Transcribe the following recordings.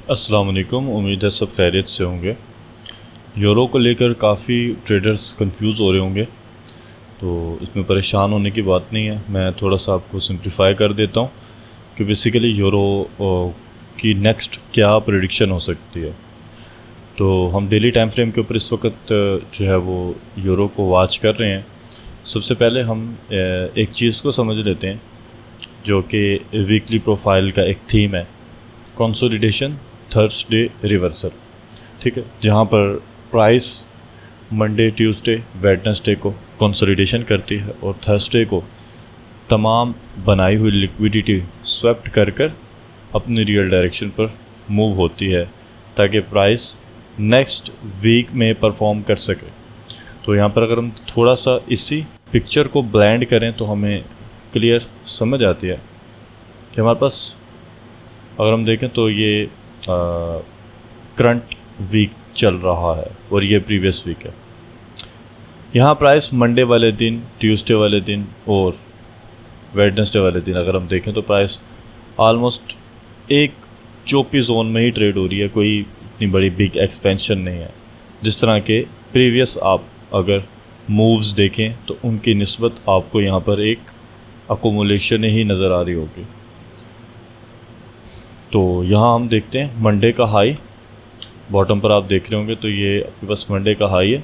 अस्सलाम वालेकुम। उम्मीद है सब खैरियत से होंगे। यूरो को लेकर काफ़ी ट्रेडर्स कंफ्यूज हो रहे होंगे, तो इसमें परेशान होने की बात नहीं है। मैं थोड़ा सा आपको सिंप्लीफाई कर देता हूँ कि बेसिकली यूरो की नेक्स्ट क्या प्रेडिक्शन हो सकती है। तो हम डेली टाइम फ्रेम के ऊपर इस वक्त जो है वो यूरो को वॉच कर रहे हैं। सबसे पहले हम एक चीज़ को समझ लेते हैं जो कि वीकली प्रोफाइल का एक थीम है, कंसोलिडेशन, थर्सडे, रिवर्सल। ठीक है, जहाँ पर प्राइस मंडे, ट्यूसडे, वेडनेसडे को कंसोलिडेशन करती है और थर्सडे को तमाम बनाई हुई लिक्विडिटी स्वेप्ट कर अपनी रियल डायरेक्शन पर मूव होती है ताकि प्राइस नेक्स्ट वीक में परफॉर्म कर सके। तो यहाँ पर अगर हम थोड़ा सा इसी पिक्चर को ब्लेंड करें तो हमें क्लियर समझ आती है कि हमारे पास अगर हम देखें तो ये करंट वीक चल रहा है और ये प्रीवियस वीक है। यहाँ प्राइस मंडे वाले दिन, ट्यूसडे वाले दिन और वेडनेसडे वाले दिन अगर हम देखें तो प्राइस ऑलमोस्ट एक चौपी जोन में ही ट्रेड हो रही है, कोई इतनी बड़ी बिग एक्सपेंशन नहीं है। जिस तरह के प्रीवियस आप अगर मूव्स देखें तो उनकी निस्बत आपको यहाँ पर एक अकोमुलेशन ही नज़र आ रही होगी। तो यहाँ हम देखते हैं मंडे का हाई, बॉटम पर आप देख रहे होंगे तो ये आपके पास मंडे का हाई है।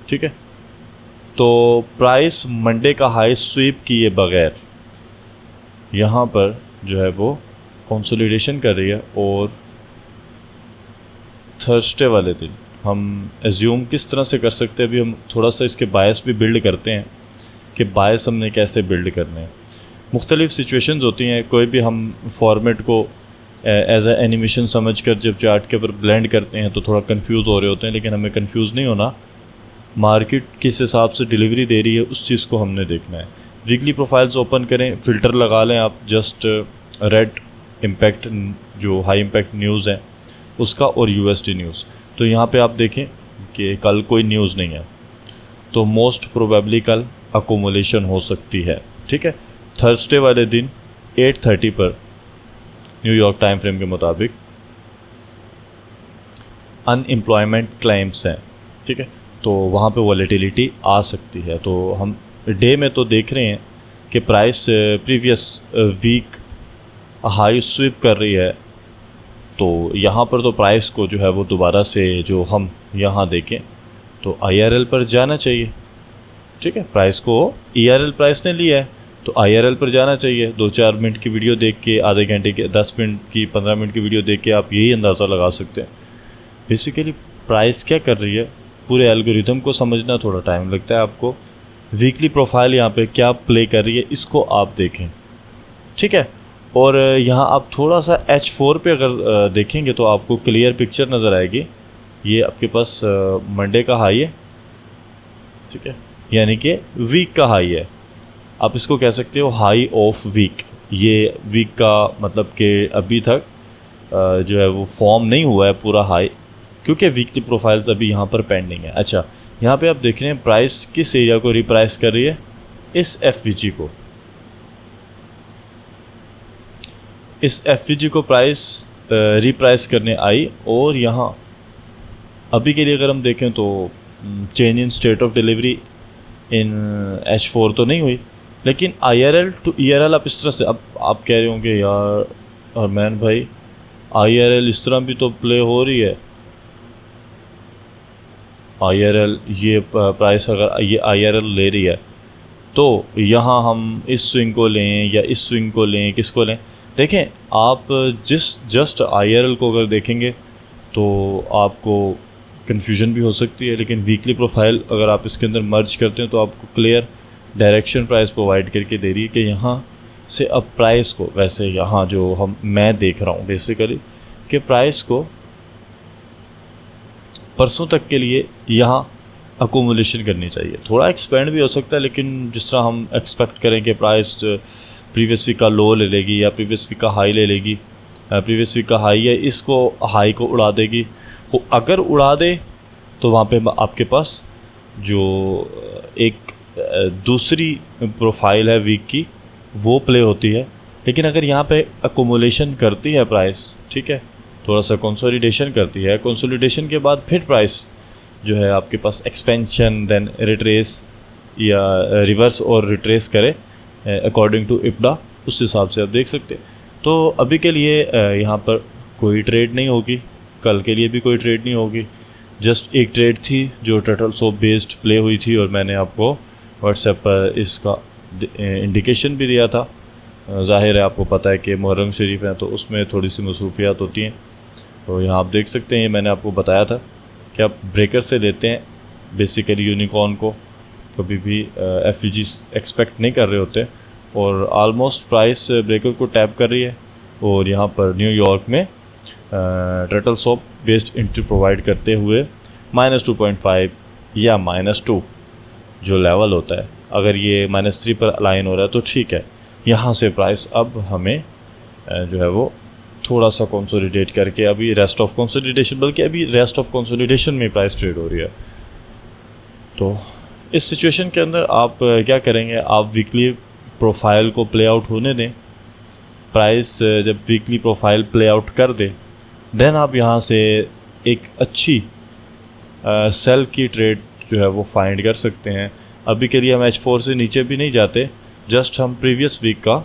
ठीक है, तो प्राइस मंडे का हाई स्वीप किए बगैर यहाँ पर जो है वो कंसोलिडेशन कर रही है और थर्सडे वाले दिन हम एज्यूम किस तरह से कर सकते हैं। अभी हम थोड़ा सा इसके बायस भी बिल्ड करते हैं कि बायस हमने कैसे बिल्ड करने हैं। मुख्तलिफ़ सिचुएशंस होती हैं, कोई भी हम फॉर्मेट को एज ए एनिमेशन समझ कर जब चार्ट के ऊपर ब्लेंड करते हैं तो थोड़ा कंफ्यूज हो रहे होते हैं, लेकिन हमें कंफ्यूज नहीं होना। मार्केट किस हिसाब से डिलीवरी दे रही है उस चीज़ को हमने देखना है। वीकली प्रोफाइल्स ओपन करें, फ़िल्टर लगा लें आप, जस्ट रेड इम्पैक्ट जो हाई इम्पैक्ट न्यूज़ है उसका और यूएसडी न्यूज़। तो यहाँ पे आप देखें कि कल कोई न्यूज़ नहीं है तो मोस्ट प्रोबेबली कल अकोमुलेशन हो सकती है। ठीक है, थर्सडे वाले दिन 8:30 पर न्यूयॉर्क टाइम फ्रेम के मुताबिक अनएम्प्लॉयमेंट क्लेम्स हैं। ठीक है, तो वहाँ पे वॉलेटिलिटी आ सकती है। तो हम डे में तो देख रहे हैं कि price previous week high sweep कर रही है, तो यहाँ पर तो प्राइस को जो है वो दोबारा से जो हम यहाँ देखें तो IRL पर जाना चाहिए। ठीक है, प्राइस को ERL प्राइस ने लिया है तो IRL पर जाना चाहिए। 2-4 मिनट की वीडियो देख के, आधे घंटे की, 10 मिनट की, 15 मिनट की वीडियो देख के आप यही अंदाज़ा लगा सकते हैं बेसिकली प्राइस क्या कर रही है। पूरे एल्गोरिथम को समझना थोड़ा टाइम लगता है आपको। वीकली प्रोफाइल यहाँ पे क्या प्ले कर रही है इसको आप देखें। ठीक है, और यहाँ आप थोड़ा सा H4 पे अगर देखेंगे तो आपको क्लियर पिक्चर नज़र आएगी। ये आपके पास मंडे का हाई है। ठीक है, यानी कि वीक का हाई है। आप इसको कह सकते हो हाई ऑफ वीक। ये वीक का मतलब कि अभी तक जो है वो फॉर्म नहीं हुआ है पूरा हाई, क्योंकि वीकली प्रोफाइल्स अभी यहाँ पर पेंडिंग है। अच्छा, यहाँ पे आप देख रहे हैं प्राइस किस एरिया को रिप्राइस कर रही है, इस FVG को। इस FVG को प्राइस रिप्राइस करने आई और यहाँ अभी के लिए अगर हम देखें तो change in state of delivery in H4 तो नहीं हुई, लेकिन IRL टू ERL आप इस तरह से, अब आप कह रहे होंगे यार अरमान भाई IRL इस तरह भी तो प्ले हो रही है। IRL ये प्राइस अगर ये IRL ले रही है तो यहाँ हम इस स्विंग को लें या इस स्विंग को लें, किसको लें। देखें आप जस्ट IRL को अगर देखेंगे तो आपको कन्फ्यूजन भी हो सकती है, लेकिन वीकली प्रोफाइल अगर आप इसके अंदर मर्ज करते हैं तो आपको क्लियर डायरेक्शन प्राइस प्रोवाइड करके दे रही है कि यहाँ से अब प्राइस को, वैसे यहाँ जो मैं देख रहा हूँ बेसिकली कि प्राइस को परसों तक के लिए यहाँ अकोमुलेशन करनी चाहिए। थोड़ा एक्सपेंड भी हो सकता है, लेकिन जिस तरह हम एक्सपेक्ट करें कि प्राइस प्रीवियस वीक का लो ले लेगी या प्रीवियस वीक का हाई ले लेगी, प्रीवियस वीक का हाई है इसको हाई को उड़ा देगी। वो अगर उड़ा दे तो वहाँ पे आपके पास जो एक दूसरी प्रोफाइल है वीक की वो प्ले होती है। लेकिन अगर यहाँ पे अकोमोलेशन करती है प्राइस, ठीक है, थोड़ा सा कंसोलिडेशन करती है, कंसोलिडेशन के बाद फिर प्राइस जो है आपके पास एक्सपेंशन देन रिट्रेस या रिवर्स और रिट्रेस करे अकॉर्डिंग टू इप्डा, उस हिसाब से आप देख सकते हैं। तो अभी के लिए यहाँ पर कोई ट्रेड नहीं होगी, कल के लिए भी कोई ट्रेड नहीं होगी। जस्ट एक ट्रेड थी जो टर्टल सोप बेस्ड प्ले हुई थी और मैंने आपको व्हाट्सएप पर इसका इंडिकेशन भी दिया था। ज़ाहिर है आपको पता है कि मुहर्रम शरीफ है तो उसमें थोड़ी सी मसरूफियात होती हैं। तो यहाँ आप देख सकते हैं, मैंने आपको बताया था कि आप ब्रेकर से लेते हैं बेसिकली यूनिकॉर्न को, कभी भी एफईजी एक्सपेक्ट नहीं कर रहे होते, और ऑलमोस्ट प्राइस ब्रेकर को टैप कर रही है। और यहाँ पर न्यूयॉर्क में turtle soap based entry provide करते हुए -2.5 या -2 जो लेवल होता है, अगर ये -3 पर अलाइन हो रहा है तो ठीक है। यहाँ से प्राइस अब हमें जो है वो थोड़ा सा कंसोलिडेट करके, अभी रेस्ट ऑफ कंसोलिडेशन, बल्कि अभी रेस्ट ऑफ कंसोलिडेशन में प्राइस ट्रेड हो रही है। तो इस सिचुएशन के अंदर आप क्या करेंगे, आप वीकली प्रोफाइल को प्ले आउट होने दें। प्राइस जब वीकली प्रोफाइल प्ले आउट कर दे, देन आप यहाँ से एक अच्छी सेल की ट्रेड जो है वो फाइंड कर सकते हैं। अभी के लिए हम H4 से नीचे भी नहीं जाते, जस्ट हम प्रीवियस वीक का,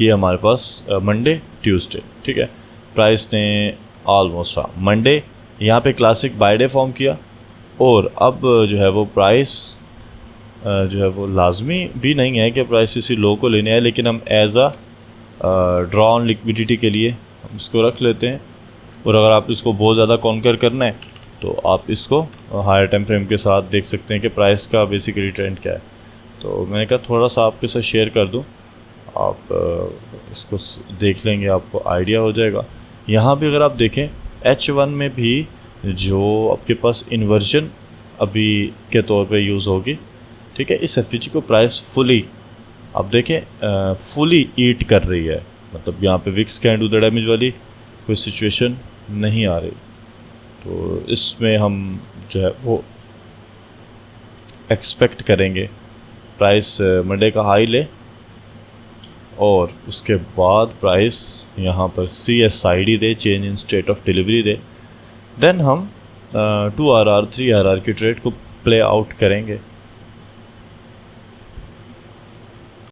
ये हमारे पास मंडे ट्यूसडे, ठीक है, प्राइस ने ऑलमोस्ट मंडे यहाँ पे क्लासिक बाय डे फॉर्म किया, और अब जो है वो प्राइस जो है वो लाजमी भी नहीं है कि प्राइस इसी लो को लेने आए, लेकिन हम as a draw on liquidity के लिए हम इसको रख लेते हैं। और अगर आप इसको बहुत ज़्यादा कॉन्कर करना है तो आप इसको हायर टाइम फ्रेम के साथ देख सकते हैं कि प्राइस का बेसिकली ट्रेंड क्या है। तो मैंने कहा थोड़ा सा आपके साथ शेयर कर दूं, आप इसको देख लेंगे, आपको आइडिया हो जाएगा। यहाँ भी अगर आप देखें H1 में भी जो आपके पास इन्वर्जन अभी के तौर पे यूज़ होगी, ठीक है, इस एफईजी को प्राइस फुली आप देखें फुली ईट कर रही है, मतलब यहाँ पे wicks can do the damage वाली कोई सिचुएशन नहीं आ रही। तो इसमें हम जो है वो एक्सपेक्ट करेंगे प्राइस मंडे का हाई ले, और उसके बाद प्राइस यहाँ पर CSID दे, change in state of delivery दे, देन हम 2RR 3RR की ट्रेड को प्ले आउट करेंगे।